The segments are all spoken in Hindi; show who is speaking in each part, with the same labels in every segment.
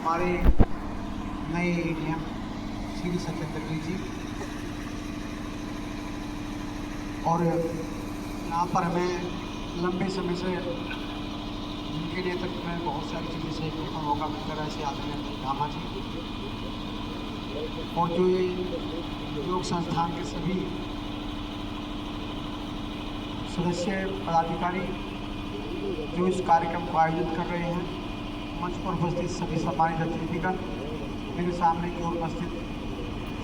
Speaker 1: हमारे नए एडीएम श्री सत्येंद्र जी और यहाँ पर हमें लंबे समय से जिनके लिए तक में बहुत सारी चीज़ें सीखने का मौका मिलता रहा, ऐसे आते हैं धामा जी और जो ये योग संस्थान के सभी सदस्य पदाधिकारी जो इस कार्यक्रम को आयोजित कर रहे हैं, मंच पर उपस्थित सभी सम्मानित अतिथिगण, मेरे सामने की ओर उपस्थित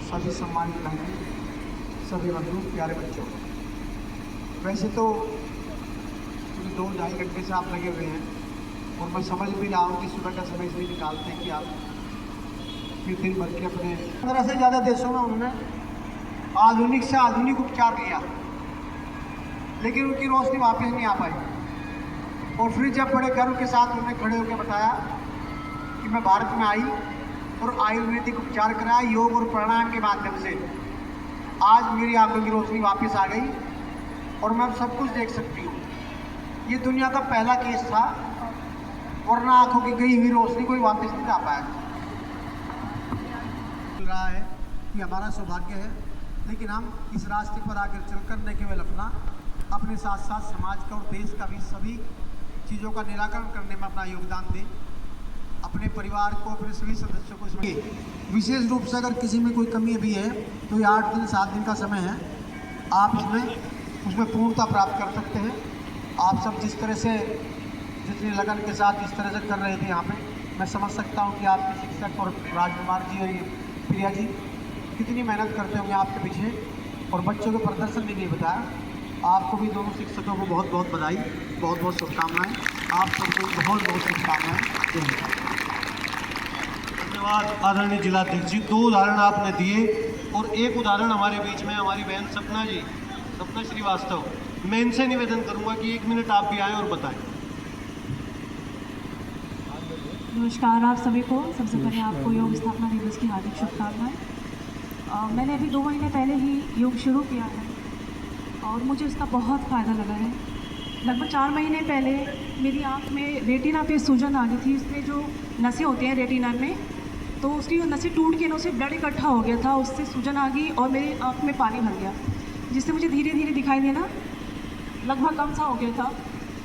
Speaker 1: सभी सम्मानित बहनें, सभी बंधु, प्यारे बच्चों। वैसे तो 2-2.5 घंटे से आप लगे हुए हैं और मैं समझ भी रहा हूँ कि सुबह का समय इसलिए निकालते हैं कि आप फिर दिन भर के अपने 15 से ज़्यादा देशों में उन्होंने आधुनिक से आधुनिक उपचार लिया, लेकिन उनकी रोशनी वापस नहीं आ पाई। और फिर जब बड़े गर्व के साथ उन्होंने खड़े होकर बताया कि मैं भारत में आई और आयुर्वेदिक उपचार कराया योग और प्राणायाम के माध्यम से, आज मेरी आंखों की रोशनी वापस आ गई और मैं अब सब कुछ देख सकती हूँ। ये दुनिया का पहला केस था, वरना आंखों की गई हुई रोशनी कोई वापस नहीं आ पाया। मिल रहा है कि हमारा सौभाग्य है, लेकिन हम इस रास्ते पर आकर चलकर न केवल अपने साथ साथ समाज का और देश का भी सभी चीज़ों का निराकरण करने में अपना योगदान दें। अपने परिवार को, अपने सभी सदस्यों को इसमें विशेष रूप से अगर किसी में कोई कमी भी है तो ये 8 दिन 7 दिन का समय है, आप उसमें पूर्णता प्राप्त कर सकते हैं। आप सब जिस तरह से जितनी लगन के साथ जिस तरह से कर रहे थे यहाँ पे, मैं समझ सकता हूँ कि आपके शिक्षक और राजकुमार जी और ये प्रिया जी कितनी मेहनत करते होंगे आपके पीछे, और बच्चों के प्रदर्शन भी नहीं बताया। आपको भी दोनों शिक्षकों को बहुत बहुत बधाई, बहुत बहुत शुभकामनाएं। आप सबको बहुत बहुत शुभकामनाएं।
Speaker 2: धन्यवाद आदरणीय जिलाध्यक्ष जी। 2 उदाहरण आपने दिए और एक उदाहरण हमारे बीच में हमारी बहन सपना जी, सपना श्रीवास्तव, मैं इनसे निवेदन करूंगा कि 1 मिनट आप भी आएँ और बताएं।
Speaker 3: नमस्कार आप सभी को। सबसे पहले आपको योग स्थापना दिवस की हार्दिक शुभकामनाएं। मैंने अभी 2 महीने पहले ही योग शुरू किया है और मुझे उसका बहुत फ़ायदा लगा है। लगभग 4 महीने पहले मेरी आँख में रेटिना पे सूजन आ गई थी। इसमें जो नसें होती हैं रेटिना में, तो उसकी नसें टूट के उससे ब्लड इकट्ठा हो गया था, उससे सूजन आ गई और मेरी आँख में पानी भर गया, जिससे मुझे धीरे धीरे दिखाई देना लगभग कम सा हो गया था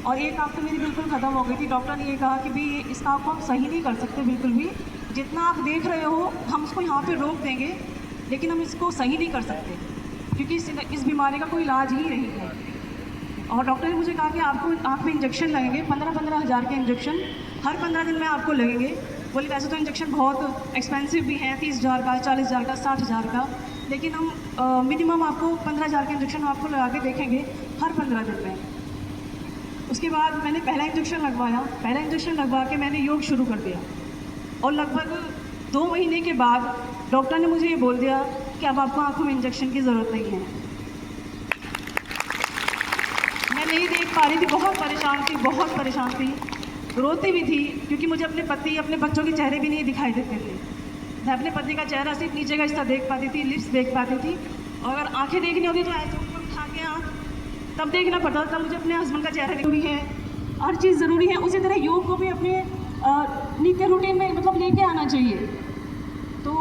Speaker 3: और एक आँख तो मेरी बिल्कुल ख़त्म हो गई थी। डॉक्टर ने ये कहा कि भाई इसका आँख को हम सही नहीं कर सकते बिल्कुल भी, जितना आप देख रहे हो हम उसको यहाँ पर रोक देंगे, लेकिन हम इसको सही नहीं कर सकते क्योंकि इस बीमारी का कोई इलाज ही नहीं है। और डॉक्टर ने मुझे कहा कि आपको आँख में इंजेक्शन लगेंगे, 15-15 हज़ार के इंजेक्शन हर 15 दिन में आपको लगेंगे। बोले वैसे तो इंजेक्शन बहुत एक्सपेंसिव भी हैं, 30,000 का, 40,000 का, 60,000 का, लेकिन हम मिनिमम आपको 15,000 के इंजेक्शन आपको लगा के देखेंगे हर 15 दिन में। उसके बाद मैंने पहला इंजेक्शन लगवाया। पहला इंजेक्शन लगवा के मैंने योग शुरू कर दिया और लगभग 2 महीने के बाद डॉक्टर ने मुझे ये बोल दिया कि अब आपको आँखों में इंजेक्शन की ज़रूरत नहीं है। मैं नहीं देख पा रही थी, बहुत परेशान थी, रोती भी थी क्योंकि मुझे अपने पति, अपने बच्चों के चेहरे भी नहीं दिखाई देते थे। मैं अपने पति का चेहरा सिर्फ नीचे का हिस्सा देख पाती थी, लिप्स देख पाती थी, और अगर आंखें देखनी होती तो ऐसे ऊपर उठा के आँख तब देखना पड़ता था। मुझे अपने हस्बैंड का चेहरा जरूरी है, हर चीज़ ज़रूरी है। उसी तरह योग को भी अपने नित्य रूटीन में मतलब लेके आना चाहिए। तो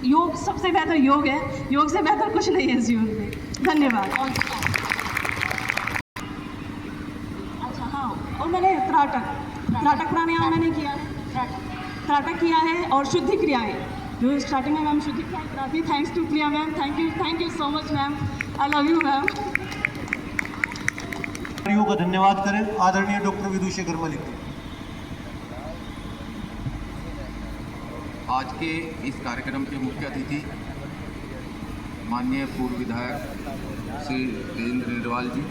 Speaker 3: योग सबसे बेहतर योग है, योग से बेहतर कुछ नहीं है इस जीवन में। धन्यवाद। अच्छा हाँ, और मैंने त्राटक प्राणायाम मैंने किया है, त्राटक किया है और शुद्धि क्रियाएँ जो स्टार्टिंग में मैम शुद्धि क्रियाएँ कराती। Thanks to Priya ma'am, thank you so much ma'am, I love you ma'am.
Speaker 2: का धन्यवाद करें आदरणीय डॉक्टर विदुशेखर मलिक।
Speaker 4: आज के इस कार्यक्रम के मुख्य अतिथि माननीय पूर्व विधायक श्री तेजेंद्र नेरवाल जी,